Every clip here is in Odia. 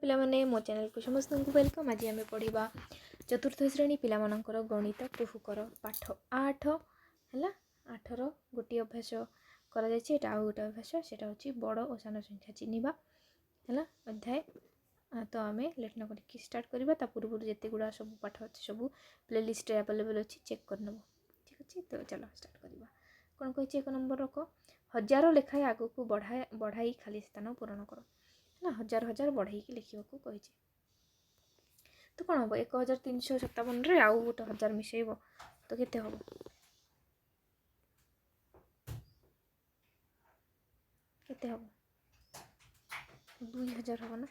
ପିଲାମାନେ ମୋ ଚ୍ୟାନେଲକୁ ସମସ୍ତଙ୍କୁ ୱେଲକମ୍। ଆଜି ଆମେ ପଢ଼ିବା ଚତୁର୍ଥ ଶ୍ରେଣୀ ପିଲାମାନଙ୍କର ଗଣିତ କୁହୁକର ପାଠ 8 ହେଲା। 8ର ଗୋଟିଏ ଅଭ୍ୟାସ କରାଯାଇଛି। ଏଇଟା ଆଉ ଗୋଟେ ଅଭ୍ୟାସ, ସେଇଟା ହେଉଛି ବଡ଼ ଓ ସାନ ସଂଖ୍ୟା ଚିହ୍ନିବା ହେଲା ଅଧ୍ୟାୟ। ତ ଆମେ ଲେଟ୍ ନ କରିକି ଷ୍ଟାର୍ଟ କରିବା। ତା ପୂର୍ବରୁ ଯେତେ ଗୁଡ଼ା ସବୁ ପାଠ ଅଛି ସବୁ ପ୍ଲେଲିଷ୍ଟରେ ଆଭେଲେବଲ୍ ଅଛି, ଚେକ୍ କରିନେବ। ଠିକ୍ ଅଛି, ତ ଚାଲ ଷ୍ଟାର୍ଟ କରିବା। କ'ଣ କହିଛି 1 ନମ୍ବର କ ହଜାର ଲେଖାଏଁ ଆଗକୁ ବଢ଼ାଇ ଖାଲି ସ୍ଥାନ ପୂରଣ କର ହେଲା। ହଜାର ହଜାର ବଢ଼େଇକି ଲେଖିବାକୁ କହିଛି। ତ କ'ଣ ହେବ 1357ରେ ଆଉ ଗୋଟେ 1000 ମିଶାଇବ ତ କେତେ ହେବ? କେତେ ହେବ? 2000 ହେବ ନା।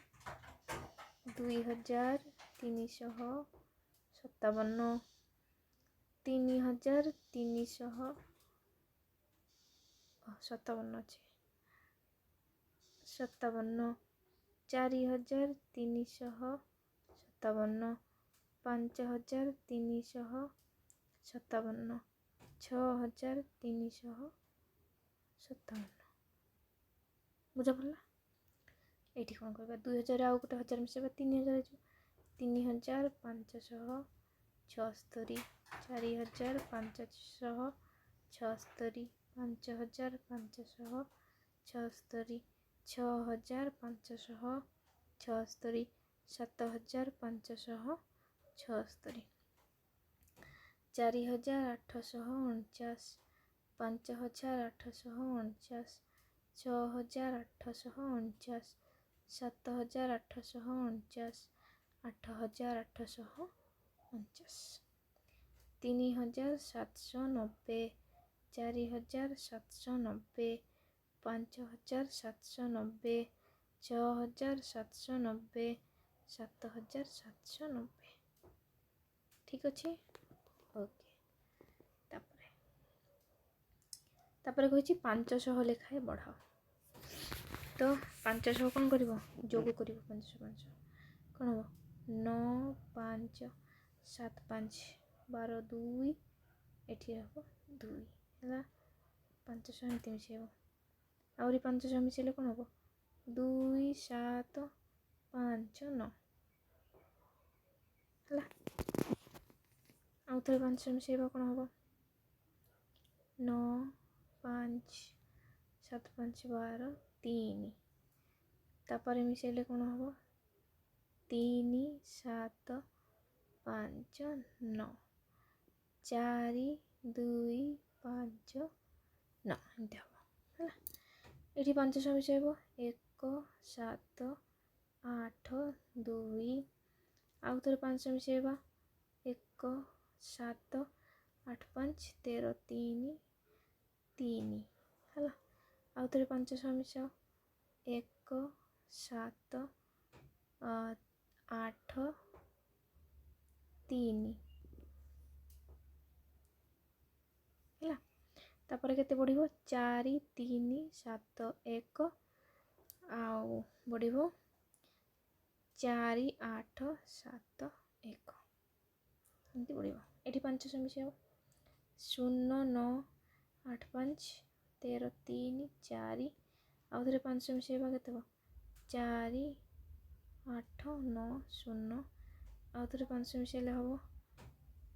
2357 3357 ଅଛି 57 4357 5357 6357 ବୁଝ ପଡ଼ିଲା। ଏଇଠି କ'ଣ କରିବା 2000 ଆଉ ଗୋଟେ 1000 ମିଶାଇବା 3000 ହେଇଯିବ। 3576 4576 5576 5576 6576 7576 7576 4849 5849 6849 7849 8849 3790 4790 5790 6790 7790 ଠିକ୍ ଅଛି। ଓକେ, ତାପରେ କହିଛି 500 ଲେଖାଏଁ ବଢ଼ାଅ। ତ 500 କ'ଣ କରିବ? ଯୋଗ କରିବ 500 କ'ଣ ହେବ? 9 5 7 5 12 2 ଏଠି ହେବ 2 ହେଲା। 500 ଏମିତି ମିଶାଇବ। ଆହୁରି 500 ମିଶାଇଲେ କ'ଣ ହେବ? 2 7 5 9 ହେଲା। ଆଉ ଥରେ 500 ମିଶାଇବା କ'ଣ ହେବ? 9 5 7 5 12 3 ତାପରେ ମିଶାଇଲେ କ'ଣ ହେବ? 3 7 5 9 4 2 5 9 ଏମିତି ହେବ ହେଲା। ଏଠି 500 ମିଶାଇବ 1 7 8 2 ଆଉ ଥରେ 500 ମିଶାଇବା 1 7 8 5 13 3 3 ହେଲା। ଆଉ ଥରେ 500 ମିଶାଅ 1 7 8 3 ହେଲା। ତାପରେ କେତେ ବଢ଼ିବ? 4 3 7 1 ଆଉ ବଢ଼ିବ 4 8 7 1 ଏମିତି ବଢ଼ିବ। ଏଠି 500 ମିଶାଇବ 0 9 8 5 13 3 4 ଆଉ ଥରେ 500 ମିଶାଇବା କେତେ ହେବ? 4 8 9 0 ଆଉ ଥରେ 500 ମିଶାଇଲେ ହେବ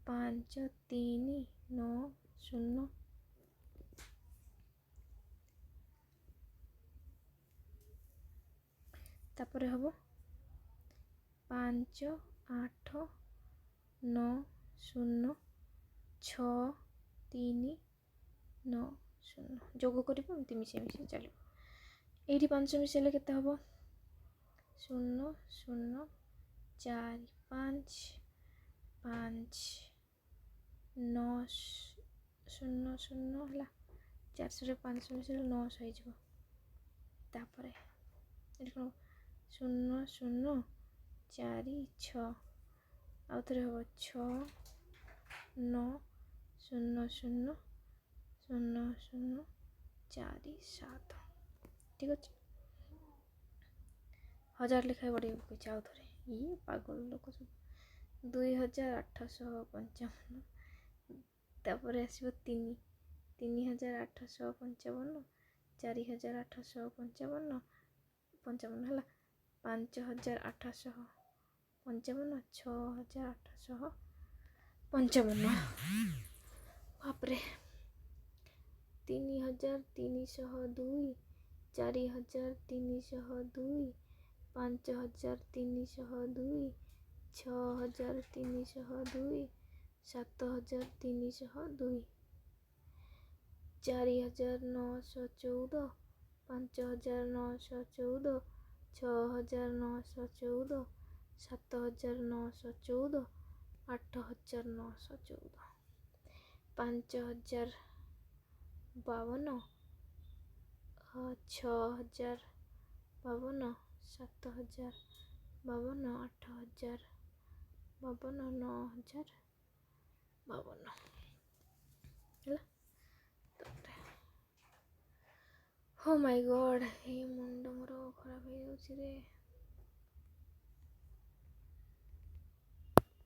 5 3 9 0 ତାପରେ ହେବ 5 8 9 0 6 3 9 0 ଯୋଗ କରିବ। ଏମିତି ମିଶାଇ ଚାଲିବ। ଏଇଠି 500 ମିଶାଇଲେ କେତେ ହେବ? 0 0 4 5 5 9 0 0 ହେଲା। 400ରେ 500 ମିଶାଇଲେ 900 ହେଇଯିବ। ତାପରେ ଏଠି କ'ଣ 0 0 4 6 ଆଉ ଥରେ ହେବ 6 9 0 0 0 0 4 7 ଠିକ୍ ଅଛି। 1000 ଲେଖାଏଁ ବଢ଼େଇବାକୁ କହିଛି ଆଉ ଥରେ। ଇଏ ପାଗଳ ଲୋକ ସବୁ। 2855 ତାପରେ ଆସିବ 3855 4855 55 ହେଲା। 5855, 6855। ବାପରେ 3302, 4302, 5302, 6302, 7302, 4914, 5914, 6914, 7914, 8914, 5052, 6052, 7052, 8052, 9052 ହେଲା। ଓ ମାଇ ଗଡ୍, ଏଇ ମୁଣ୍ଡ ମୋର ଖରାପ ହେଇଯାଉଛି ରେ,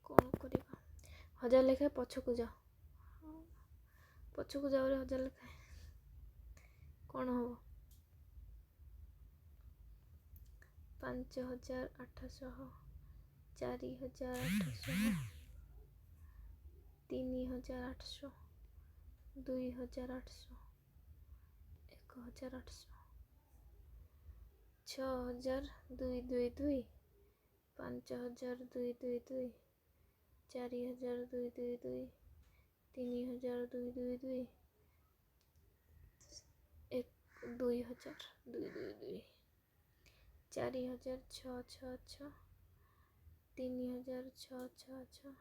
କ'ଣ କରିବା? 1000 ଲେଖାଏଁ ପଛକୁ ଯାଅ, ପଛକୁ ଯାଉ ରେ, 1000 ଲେଖାଏଁ କ'ଣ ହବ? 5800, 4800, 3800, 2800, 1800, 6222, 5222, 4222, 3222, 2000, 4666, 3666,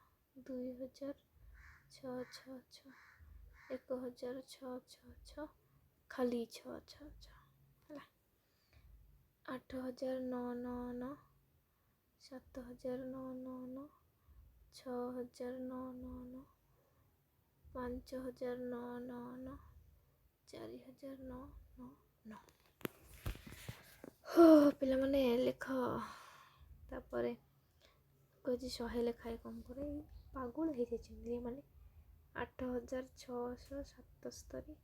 2666, 1666, ଖାଲି 666 ହେଲା। 8999, 7999, 6999, 5999, 4999। ପିଲାମାନେ ଲେଖ। ତାପରେ କହୁଛି 100 ଲେଖାଏ କ'ଣ କରେ, ପାଗଳ ହେଇଯାଇଛନ୍ତି ଏମାନେ। 8677,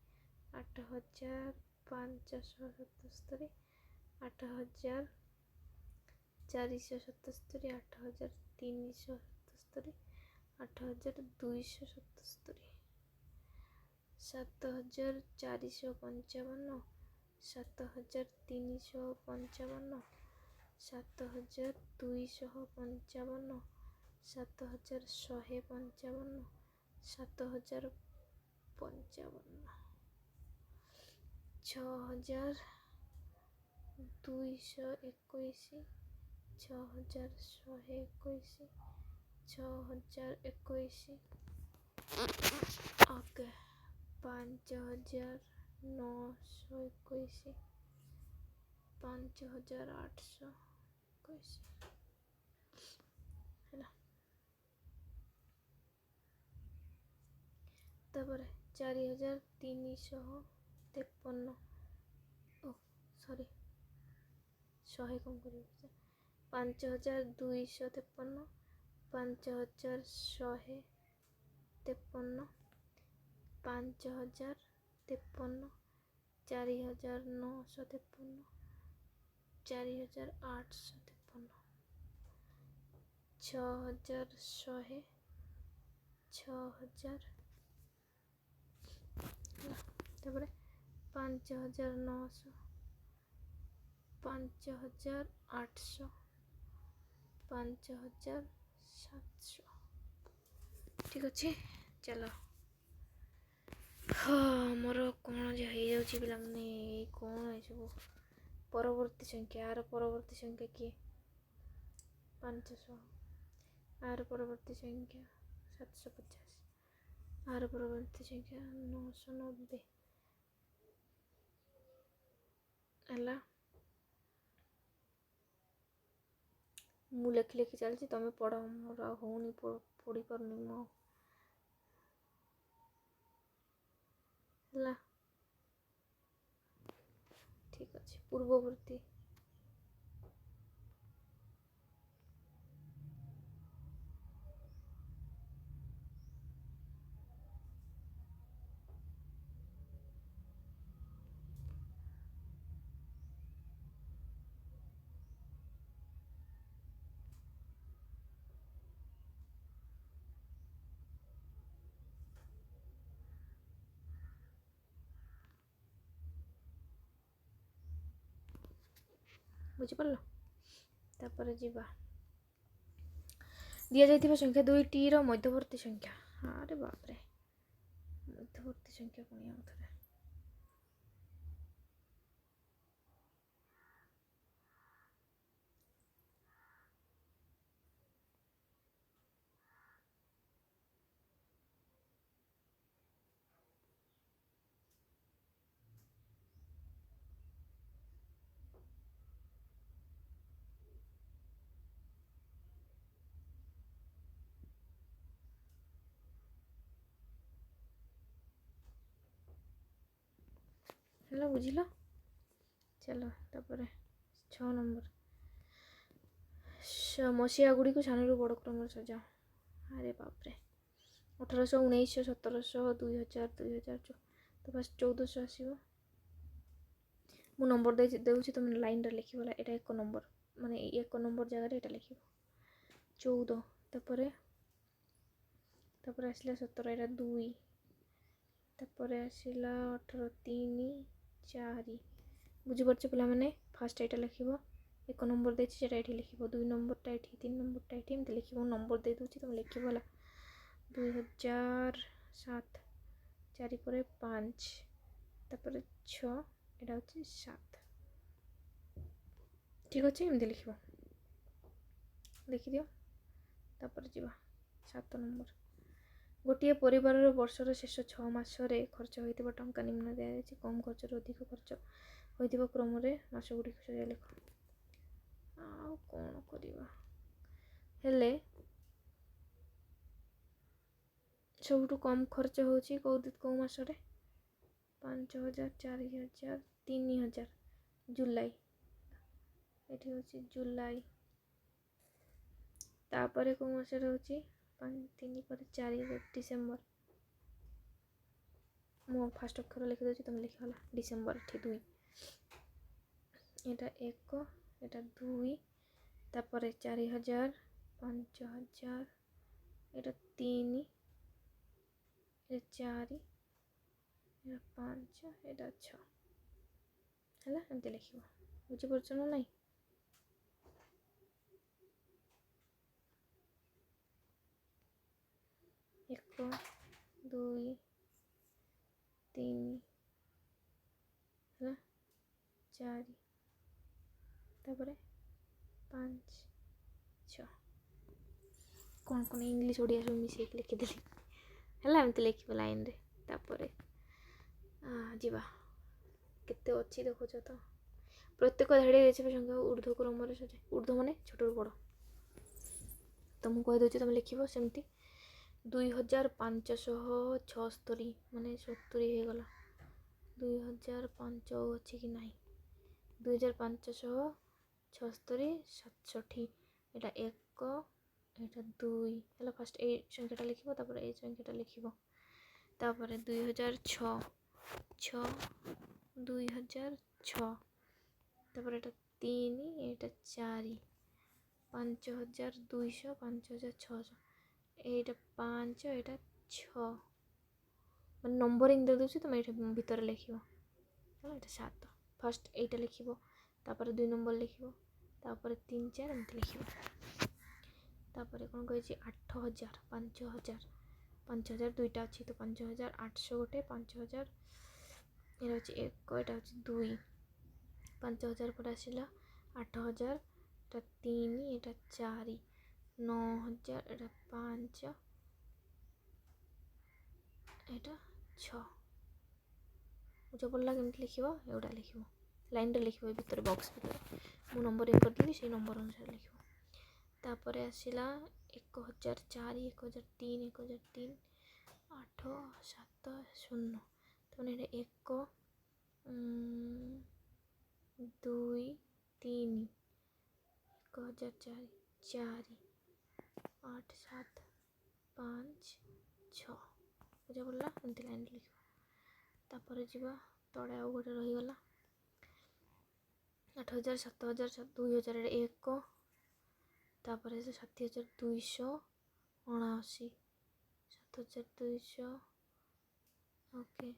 8577, 8477, 8377, 8277, 7455, 7355, 7255, 7155, 7055, 6221, 6121, 6021, ଓକେ, 5921, 5821 ହେଲା। ତାପରେ 4353, ଓ ସରି 100 କ'ଣ କରିବ, 5253, 5153, 5053, 4953, 4853, 6100, 6000 ହେଲା। ତାପରେ 5900, 5800, 5700। ଠିକ୍ ଅଛି, ଚାଲ। ମୋର କ'ଣ ଯେ ହେଇଯାଉଛି ପିଲାମାନେ, କ'ଣ ଏସବୁ ପରବର୍ତ୍ତୀ ସଂଖ୍ୟା, ଆର ପରବର୍ତ୍ତୀ ସଂଖ୍ୟା କିଏ? 500, ଆର ପରବର୍ତ୍ତୀ ସଂଖ୍ୟା 750, ଆର ପରବର୍ତ୍ତୀ ସଂଖ୍ୟା 990 ହେଲା। ମୁଁ ଲେଖି ଲେଖି ଚାଲିଛି, ତମେ ପଢ଼, ମୋର ଆଉ ହଉନି, ପଢ଼ିପାରୁନି ମୁଁ ଆଉ ହେଲା। ଠିକ୍ ଅଛି, ପୂର୍ବବର୍ତ୍ତୀ ବୁଝିପାରିଲ। ତାପରେ ଯିବା ଦିଆଯାଇଥିବା ସଂଖ୍ୟା 2টিର ମଧ୍ୟବର୍ତ୍ତୀ ସଂଖ୍ୟା। ଆରେ ବାପରେ, ମଧ୍ୟବର୍ତ୍ତୀ ସଂଖ୍ୟା ପୁଣି ଆଉ ଥରେ। ହେଲା, ବୁଝିଲ। ଚାଲ ତାପରେ 6 ନମ୍ବର, ମସିହା ଗୁଡ଼ିକୁ ସାନରୁ ବଡ଼ କ୍ରମରେ ସଜାଅ। ଆରେ ବାପରେ, 1800, 1900, 1700, 2000, 2000, ତ ଫାର୍ଷ୍ଟ 1400 ଆସିବ। ମୁଁ ନମ୍ବର ଦେଉଛି, ତୁମେ ଲାଇନ୍ରେ ଲେଖିବ। ଏଇଟା 1 ନମ୍ବର, ମାନେ 1 ନମ୍ବର ଜାଗାରେ ଏଇଟା ଲେଖିବ 14। ତାପରେ ଆସିଲା 17, ଏଇଟା 2। ତାପରେ ଆସିଲା 18, 3, 4। ବୁଝିପାରୁଛ ପିଲାମାନେ? ଫାର୍ଷ୍ଟ ଏଇଟା ଲେଖିବ, 1 ନମ୍ବର ଦେଇଛି ସେଇଟା ଏଇଠି ଲେଖିବ, 2 ନମ୍ବରଟା ଏଇଠି, 3 ନମ୍ବରଟା ଏଇଠି, ଏମିତି ଲେଖିବ। ମୁଁ ନମ୍ବର ଦେଇଦେଉଛି, ତୁମେ ଲେଖିବ ହେଲା। 2007, 4 ପରେ 5, ତାପରେ 6, ଏଇଟା ହେଉଛି 7। ଠିକ୍ ଅଛି, ଏମିତି ଲେଖିବ, ଲେଖିଦିଅ। ତାପରେ ଯିବା 7 ନମ୍ବର। ଗୋଟିଏ ପରିବାରର ବର୍ଷର ଶେଷ 6 ମାସରେ ଖର୍ଚ୍ଚ ହୋଇଥିବା ଟଙ୍କା ନିମ୍ନ ଦିଆଯାଇଛି। କମ୍ ଖର୍ଚ୍ଚରୁ ଅଧିକ ଖର୍ଚ୍ଚ ହୋଇଥିବା କ୍ରମରେ ମାସଗୁଡ଼ିକୁ ସଜାଇ ଲେଖ। ଆଉ କ'ଣ କରିବା? ହେଲେ ସବୁଠୁ କମ୍ ଖର୍ଚ୍ଚ ହେଉଛି କେଉଁ ମାସରେ? 5000, 4000, 3000, ଜୁଲାଇ। ଏଠି ହେଉଛି ଜୁଲାଇ। ତାପରେ କେଉଁ ମାସରେ ହେଉଛି? 3 ପରେ 4, ଡିସେମ୍ବର। ମୁଁ ଫାର୍ଷ୍ଟ ଅକ୍ଷର ଲେଖିଦେଉଛି, ତୁମେ ଲେଖିଗଲା ଡିସେମ୍ବର। ଏଠି 2, ଏଇଟା 1, ଏଇଟା 2, ତାପରେ 4000, 5000, ଏଇଟା 3, ଏଇଟା 4, ଏଇଟା 5, ଏଇଟା 6। ହେଲା, ଏମିତି ଲେଖିବ। ବୁଝିପାରୁଛ ନା ନାହିଁ? 1, 2, 3, ହେଲା, 4, ତାପରେ 5, 6। କ'ଣ ଇଂଲିଶ ଓଡ଼ିଆ ସବୁ ମିଶେଇକି ଲେଖିଦେଲି। ହେଲା, ଏମିତି ଲେଖିବ ଲାଇନ୍ରେ। ତାପରେ ଯିବା, କେତେ ଅଛି ଦେଖୁଛ ତ। ପ୍ରତ୍ୟେକ ଧାଡ଼ିରେ ଦେଇଥିବା ସଂଖ୍ୟା ଊର୍ଦ୍ଧ୍ୱ କ୍ରମରେ ସଜାଏ। ଊର୍ଦ୍ଧ୍ୱ ମାନେ ଛୋଟରୁ ବଡ଼। ତ ମୁଁ କହିଦେଉଛି, ତୁମେ ଲେଖିବ ସେମିତି। 2576, ମାନେ 70 ହେଇଗଲା। 2005 ଅଛି କି ନାହିଁ? 2576, 67, ଏଇଟା 1, ଏଇଟା 2। ହେଲା, ଫାର୍ଷ୍ଟ ଏଇ ସଂଖ୍ୟାଟା ଲେଖିବ, ତାପରେ ଏଇ ସଂଖ୍ୟାଟା ଲେଖିବ। ତାପରେ 2006, 2006, ତାପରେ ଏଇଟା 3, ଏଇଟା 4, 5200, 5600, ଏଇଟା 5, ଏଇଟା 6। ମାନେ ନମ୍ବରିଂ ଦେଇଦେଉଛି, ତୁମେ ଏଇଠି ଭିତରେ ଲେଖିବ। ହେଲା, ଏଇଟା 7। ଫାର୍ଷ୍ଟ ଏଇଟା ଲେଖିବ, ତାପରେ 2 ନମ୍ବର ଲେଖିବ, ତାପରେ 3, 4 ଏମିତି ଲେଖିବ। ତାପରେ କ'ଣ କହିଛି? 8000, 5000, 5000 ଦୁଇଟା ଅଛି, ତ 5800 ଗୋଟେ, 5000, ଏଇଟା ହେଉଛି 1, ଏଇଟା ହେଉଛି 2, 5000 ପରେ ଆସିଲା 8000, ଏଇଟା 3, ଏଇଟା 4, 9000, ଏଇଟା 5, ଏଇଟା 6। ବୁଝିପାରିଲା କେମିତି ଲେଖିବ? ଏଗୁଡ଼ା ଲେଖିବ, ଲାଇନ୍ରେ ଲେଖିବ, ଏ ଭିତରେ ବକ୍ସ ଭିତରେ। ମୁଁ ନମ୍ବରିଂ କରିଦେଲି, ସେଇ ନମ୍ବର ଅନୁସାରେ ଲେଖିବ। ତାପରେ ଆସିଲା 1004, 1003, 1003, 8, 7, 0। ତାମାନେ ଏଇଟା 1, 2, 3, 1004, 4, 8, 7, 5, 6। ବୁଝିପାରିଲା? ଏମିତି ଲାଇନ୍ରେ ଲେଖିବ। ତାପରେ ଯିବା ତଳେ, ଆଉ ଗୋଟେ ରହିଗଲା 8000, 7000, 2000, 1, ତାପରେ 70279, 7200, ଓକେ,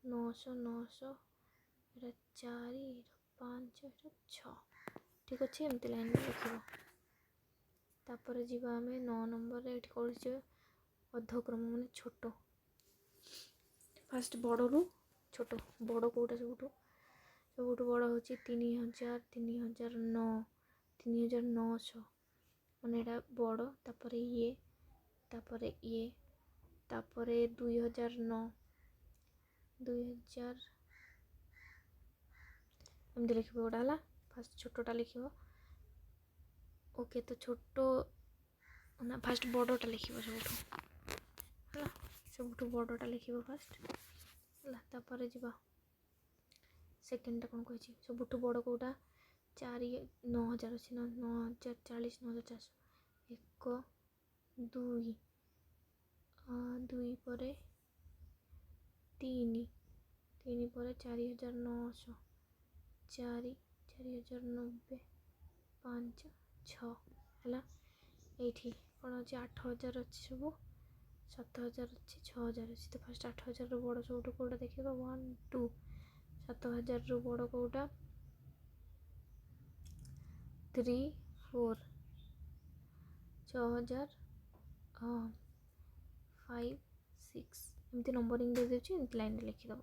900, 900, ଏଇଟା 4, ଏଇଟା 5, ଏଇଟା 6। ठीक अच्छे एमती लाइन लिख तापर जीवा आम 9 नंबर ये कौन अधक्रम माने छोट फास्ट बड़ रू छोट बड़ कौटा सबुठ बड़ हूँ 3000 3009 3900 मैंने यहाँ बड़ तापर ये तापर 2009 2000 एमती लिख गोटा है फास्ट छोटा लिख ओके तो छोट ना फास्ट बड़टा लिख सबुठ बड़टा लिख फास्ट है जा सेकेंडटा कौन कही सबुठ बड़ कौटा 9000 अच्छी 9040 9400 एक दुई दुई पर 3 3 पर 4900 4 4090 5 6 है ये कौन अच्छे 8000 अच्छी सब 7000 अच्छी 6000 अच्छी तो फास्ट 8000 रु बड़ सब कौटा देखा 1 2 7000 रु बड़ कौटा 3 4 6000 5 6 एमती नंबरिंग दे देती एमती लाइन लिखिदेव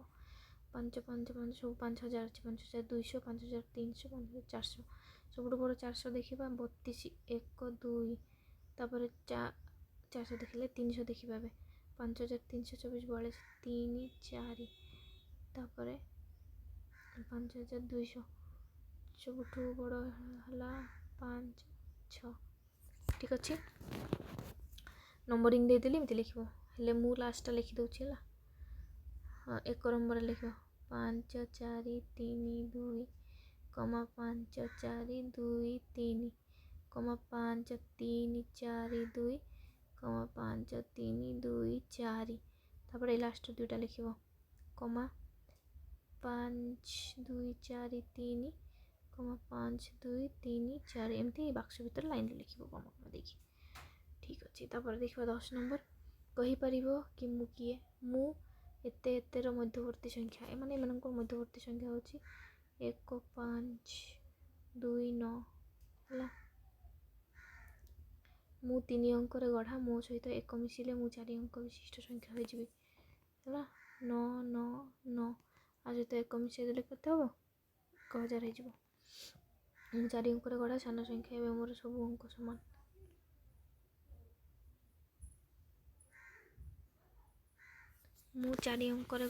5 5 5 सब 5000 अच्छी 5200 5300 5400 सबुठ बड़ 400 देखा 32 1 2 तापर 400 देखिले 300 देखा 5324 42 3 4 तापर 5200 सबुठ बड़ है 5 6 ठीक अच्छे नंबरिंग देदेली एमती लिख हेले मु लास्टा लिखिदे है हाँ 1 नंबर लिख 5 4 3 2 5 4 2 3 5 3 4 2 5 3 2 4 तापर लास्ट दुईटा लिख 5 2 4 3 5 2 3 4 एमती बाक्स भितर लाइन लिख कम देखिए ठीक अच्छे तापर देखा 10 नंबर कहीपर कि मु किए मु एतर मध्यवर्ती संख्या एम मध्यवर्ती संख्या हूँ 1 5 2 9 है मु 3 अंकर गढ़ा मो सहित एक मिसिले मु 4 अंक विशिष्ट संख्या हो है 9 9 9 आ सहित एक मिसईदे केते हम 1000 हो 4 अंकर गढ़ा सान संख्या एवं मोर सब अंक समान मु 4 अंकर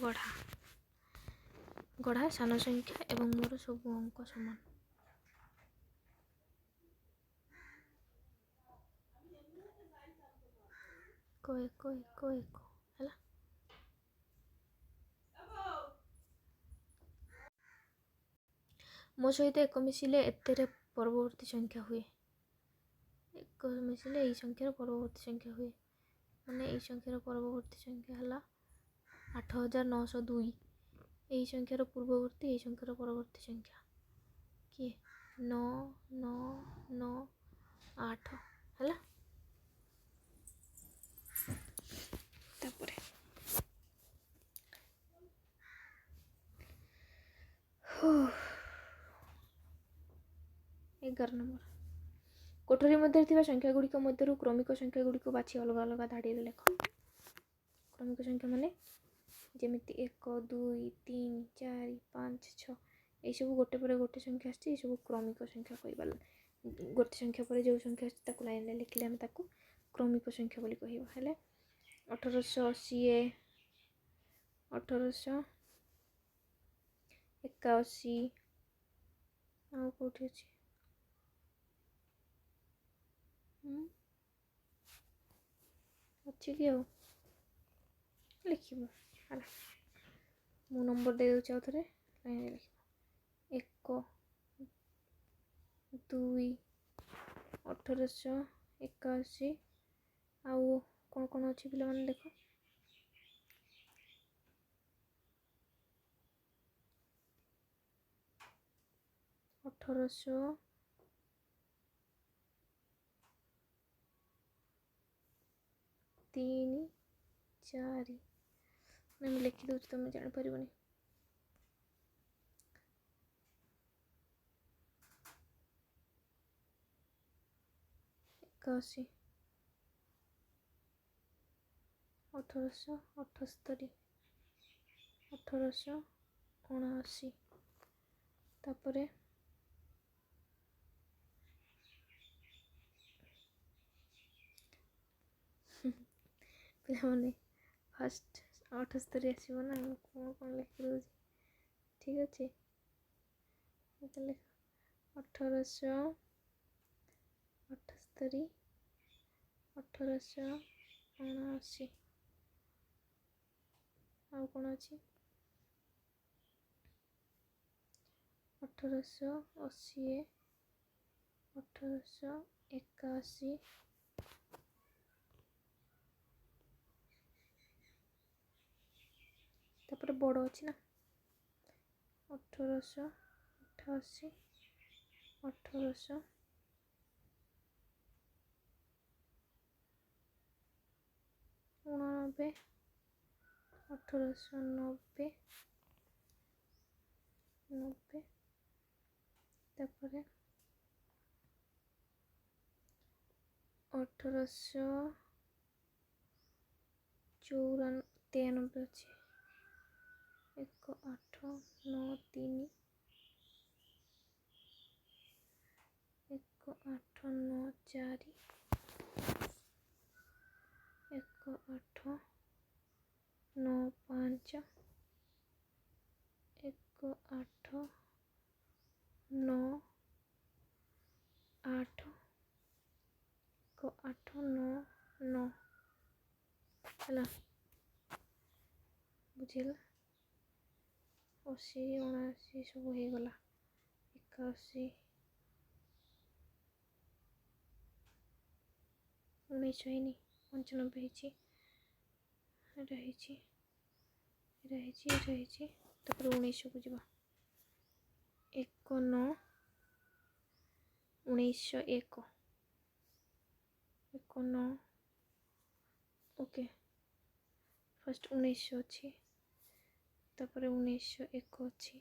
गढ़ा सान संख्या एवं मोर सब अंक समान एक है मो सहित एक मिसिले एतेर परवर्ती संख्या हुए एक मिसिले यही संख्यार परवर्ती संख्या हुए माने यही संख्यार परवर्ती संख्या है 8902 यही संख्यार पूर्ववर्ती यही संख्यार परवर्ती संख्या किए 9 9 9 8 है तापर 11 नंबर कोठरी मध्य थिबा संख्या गुड़िक मध्यरु क्रमिक संख्या गुड़िक बाछि अलग अलग धाड़ी लेख क्रमिक संख्या माने जेमिति 1 2 3 4 5 6 ये सब गोटे पर गोटे संख्या आछी सब क्रमिक संख्या कहबा गोटे संख्या पर जो संख्या आछी ताकू लाइन लिखले हम ताकू क्रमिक संख्या बोली कहबा हेले 1880 1881 आ कोठी अछि अच्छी कि लिख मु नंबर दे दूँ आउ थे लिख 1 2 1881 आउ कौन कौन अच्छी पिला माने देख 1800 3 4 मैं लिखी दूँ तुम जापर 1881 ଏକାଅଶୀ 1878 1879 ତାପରେ ପିଲାମାନେ ଫାଷ୍ଟ 78 ଆସିବ ନା ମୁଁ କ'ଣ ଲେଖିଦେଉଛି ଠିକ୍ ଅଛି। ତାହେଲେ 1878 1879 ଆଉ କ'ଣ ଅଛି 1880 1881 ତାପରେ ବଡ଼ ଅଛି ନା 1888 1890 1890 ତାପରେ 1893 ଅଛି 1893 1894 1895 1898 1899 ହେଲା ବୁଝିଲା 80 79 ସବୁ ହେଇଗଲା 81 19 ହେଇନି 95 ହେଇଛି ଏଇଟା ହେଇଛି ତାପରେ 19କୁ ଯିବା 1901 ଓକେ ଫାଷ୍ଟ 1900 ଅଛି ତାପରେ 1901 ଅଛି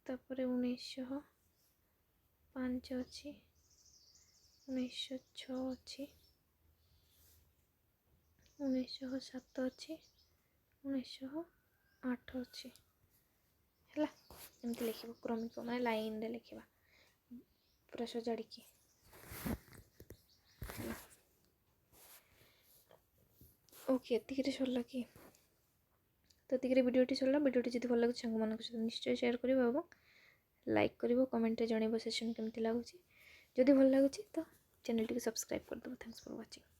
ତାପରେ 1905 ଅଛି 1906 ଅଛି 1907 ଅଛି 1908 ଅଛି ହେଲା ଏମିତି ଲେଖିବ କ୍ରମିକ ମାନେ ଲାଇନରେ ଲେଖିବା ପୁରା ସଜାଡ଼ିକି ହେଲା ଓକେ ଏତିକିରେ ସରିଲା କି ତ ଏତିକିରେ ଭିଡ଼ିଓଟି ସରିଲା ଭିଡ଼ିଓଟି ଯଦି ଭଲ ଲାଗୁଛି ସାଙ୍ଗମାନଙ୍କ ସହିତ ନିଶ୍ଚୟ ସେୟାର କରିବ ଏବଂ ଲାଇକ୍ କରିବ କମେଣ୍ଟରେ ଜଣାଇବ ସେସନ୍ କେମିତି ଲାଗୁଛି ଯଦି ଭଲ ଲାଗୁଛି ତ ଚ୍ୟାନେଲଟିକୁ ସବସ୍କ୍ରାଇବ୍ କରିଦେବ ଥ୍ୟାଙ୍କ୍ସ ଫର୍ ୱାଚିଂ।